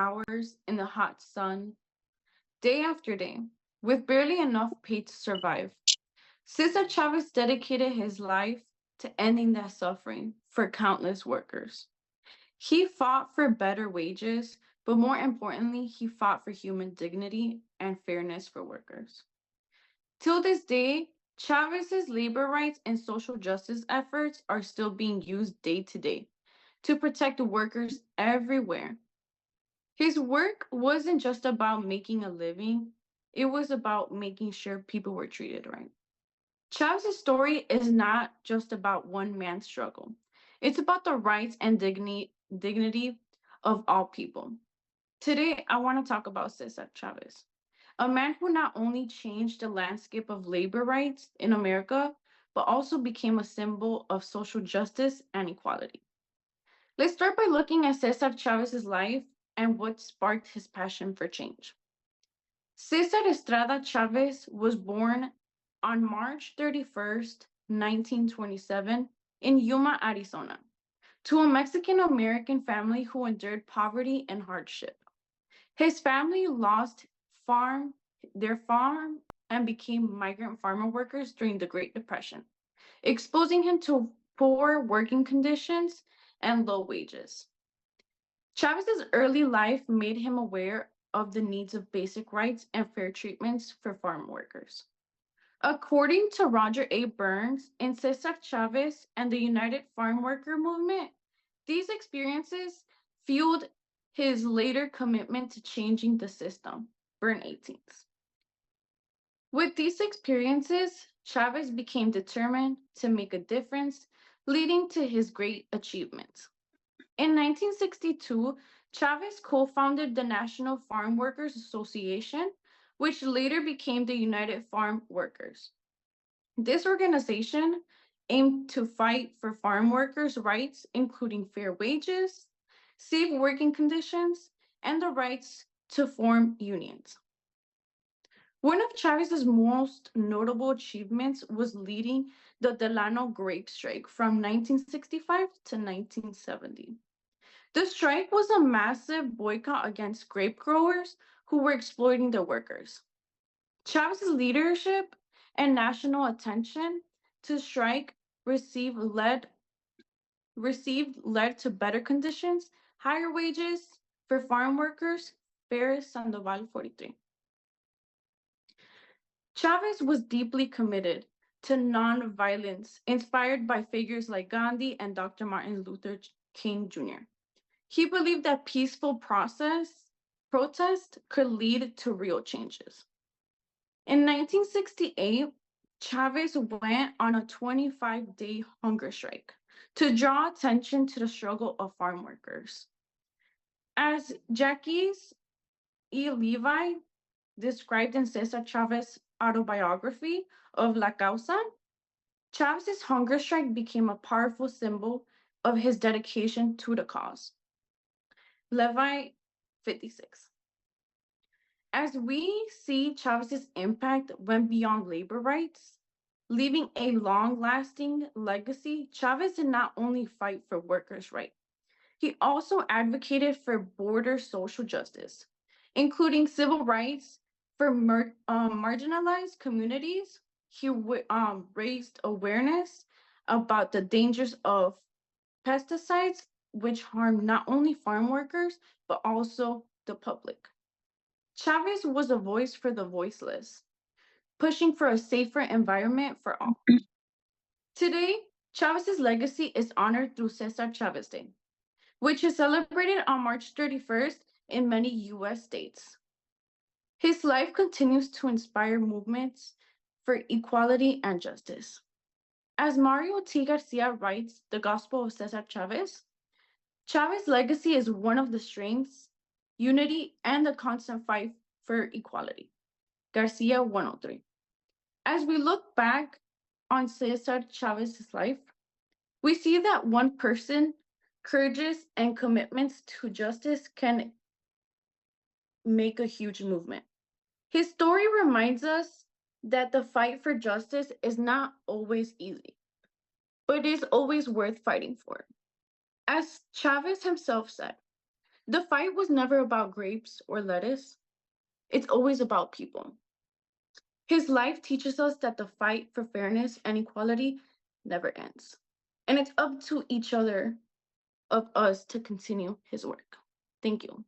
hours in the hot sun, day after day, with barely enough pay to survive. Cesar Chavez dedicated his life to ending that suffering for countless workers. He fought for better wages, but more importantly, he fought for human dignity and fairness for workers. Till this day, Chavez's labor rights and social justice efforts are still being used day to day to protect workers everywhere. His work wasn't just about making a living, it was about making sure people were treated right. Chavez's story is not just about one man's struggle. It's about the rights and dignity of all people. Today, I want to talk about Cesar Chavez, a man who not only changed the landscape of labor rights in America, but also became a symbol of social justice and equality. Let's start by looking at Cesar Chavez's life and what sparked his passion for change. Cesar Estrada Chavez was born on March 31st, 1927, in Yuma, Arizona, to a Mexican American family who endured poverty and hardship. His family lost farm their farm and became migrant farmer workers during the Great Depression, exposing him to poor working conditions and low wages. Chavez's early life made him aware of the needs of basic rights and fair treatments for farm workers. According to Roger A. Burns in Cesar Chavez and the United Farm Worker Movement, these experiences fueled his later commitment to changing the system. Burn 18th. With these experiences, Chavez became determined to make a difference, leading to his great achievements. In 1962, Chavez co founded the National Farm Workers Association, which later became the United Farm Workers. This organization aimed to fight for farm workers' rights, including fair wages, safe working conditions, and the rights to form unions. One of Chavez's most notable achievements was leading the Delano grape strike from 1965 to 1970. The strike was a massive boycott against grape growers who were exploiting their workers. Chavez's leadership and national attention to strike received led led to better conditions, higher wages for farm workers. Ferris Sandoval 43. Chavez was deeply committed to nonviolence, inspired by figures like Gandhi and Dr. Martin Luther King Jr. He believed that peaceful protest could lead to real changes. In 1968, Chavez went on a 25-day hunger strike to draw attention to the struggle of farm workers. As Jackie E. Levi described in Cesar Chavez's autobiography of La Causa, Chavez's hunger strike became a powerful symbol of his dedication to the cause. Levi 56. As we see Chavez's impact went beyond labor rights, leaving a long lasting legacy, Chavez did not only fight for workers' rights, he also advocated for border social justice, including civil rights for marginalized communities. He raised awareness about the dangers of pesticides, which harm not only farm workers, but also the public. Chavez was a voice for the voiceless, pushing for a safer environment for all. Today, Chavez's legacy is honored through Cesar Chavez Day, which is celebrated on March 31st in many US states. His life continues to inspire movements for equality and justice. As Mario T. Garcia writes, The Gospel of Cesar Chavez, Chavez's legacy is one of the strengths, unity, and the constant fight for equality. Garcia 103. As we look back on Cesar Chavez's life, we see that one person, courageous, and commitments to justice can make a huge movement. His story reminds us that the fight for justice is not always easy, but it is always worth fighting for. As Chavez himself said, The fight was never about grapes or lettuce, it's always about people. His life teaches us that the fight for fairness and equality never ends. And it's up to each other of us to continue his work. Thank you.